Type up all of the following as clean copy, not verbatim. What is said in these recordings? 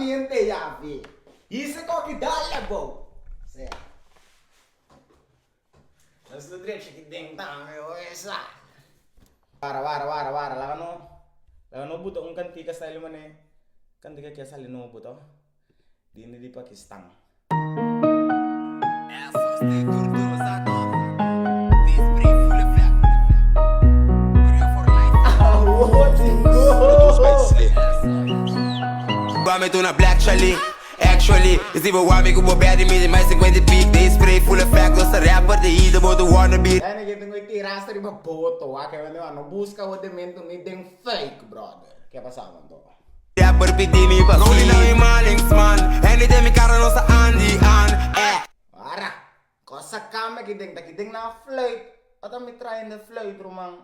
ambiente ya, fi. Isso é qualquer dá, bom. Certo. Mas do direito que tem meu essa. Para, lá no buto cantica style mane. Cantica que sale no buto. Dini di Pakistan. Me to na black Charlie. Actually, it's even why me go bad in me, my 50 peak. They spray full of fact, lost a rapper, they eat about the wanna be. É, ninguém tem que tirar essa riba boto, que não busca o demento, nem tem fake, brother. Que passava, então? Rapper pedi me pra rolling now in my links, man. Anytime me cara nossa Andy, Para, coisa calma que tem na flute. Até me trai na flute, romang.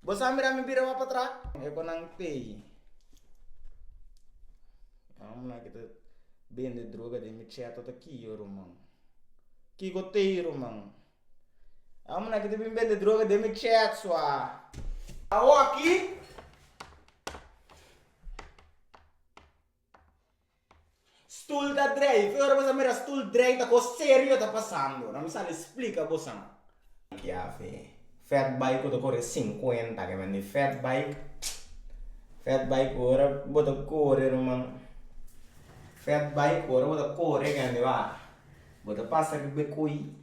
Você mira me vira para trás? É com não tem. Vamos lá, kita vende droga de me chat até aqui, romang. Que goteiro, romang. Vamos lá, kita vende droga de me chat, sua. Aô aqui. Stool da drive, ora você mira stool drive, tá com sério tá passando. Não me sabe explica, você. Que a fe. Fat bike eu tô correndo 50, que mano, fat bike. Fat bike ora bota correr, romang. Fat bike ora bota correr kan dia. Bota passa que becui.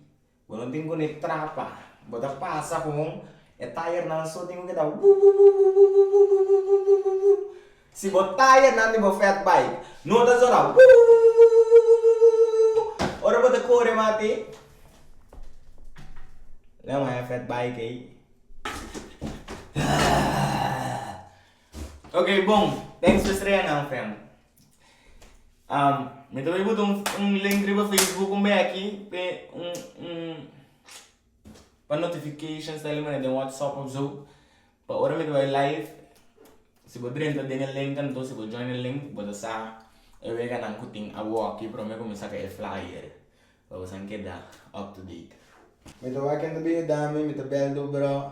Bota tem que trapa. Bota passa com é tire não só tem que dar. Se botar tire não tem fat bike. Não dá zona. Ora bota correr mate. Não é fat bike aí. Ok, bom. Thanks for estreia não, fam. Me também botou link para Facebook aqui para notifications dali mana de WhatsApp ou so. Para ora me vai live. Se você entra dentro link então se você join o link, você sa eu vou ganhar kuting abo aqui para me começar a flyer. Para você quedar up to date. Me tô aqui no vídeo dami, me tô belo bro.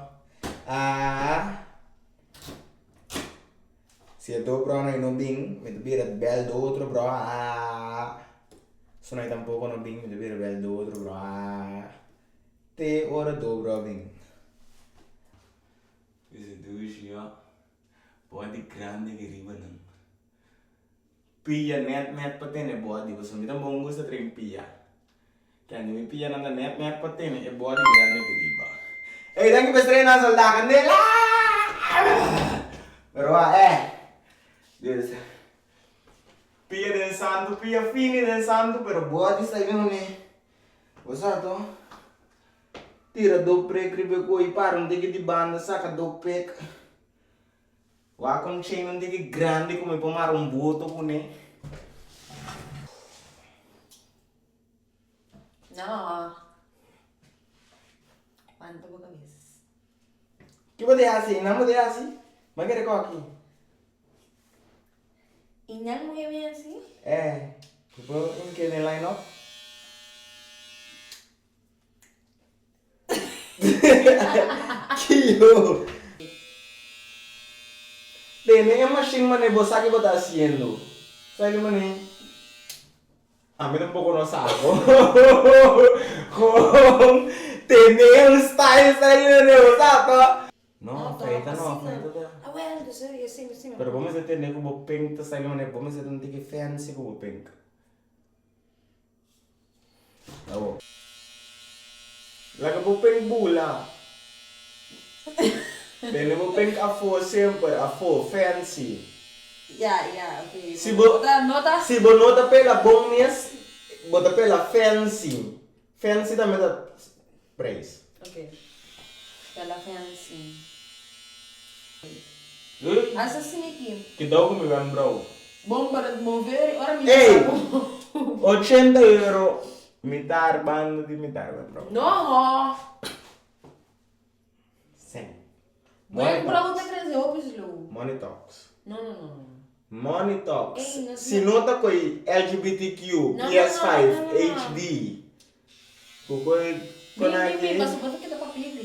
Se eu tô bro no bing, me tô vira belo do outro bro. Se não tampouco no bing, me tô vira belo do outro bro. Te ora do bro bing. Esse duche ó. Body grande que riba não. Pia net patene body, você me dá bom gosto de pia. Kan mi pia nanda net patene e body grande que riba. Ei, danke per stare na solda candela. Pero Deus. Pia dançando, pia fine dançando, pero body sai não né. Você to? Tira do prek ribe ko e para um de banda saca do prek. Wa com chain um de grande como pomar um boto com né. No. Quanto po kami? Que pode assim, não pode assim. Mas que reco aqui. Inyang mo kami assim? Tipo que nem line up. Kio. Tem machine mane bosa que botar haciendo. Sai mane. A mí tampoco no saco. Tenía un style saliendo de bosato. No, feita no, feita. Ah, well, dus er, sim. Pero vamos a tener como pink, tá saindo, vamos a tener que fancy como pink. Tá bom. Laga po pink bula. Tenemos pink afo sempre, afo fancy. Yeah, okay. Si bo nota pela bonus, bota pela fancy. Fancy também dá praise. Okay. Pela fancy. Good? Asa sinikin? Que dá como me bro. Bom para mover, ora me Ei! 80 euro. Mitar, bando de mitar, bro. No! Sim. Money para outra trazer outros low. Money talks. No. Money talks. Ei, não, Se nota coi LGBTQ, Não, PS5, não. HD. Kukoi Basta kita papiga.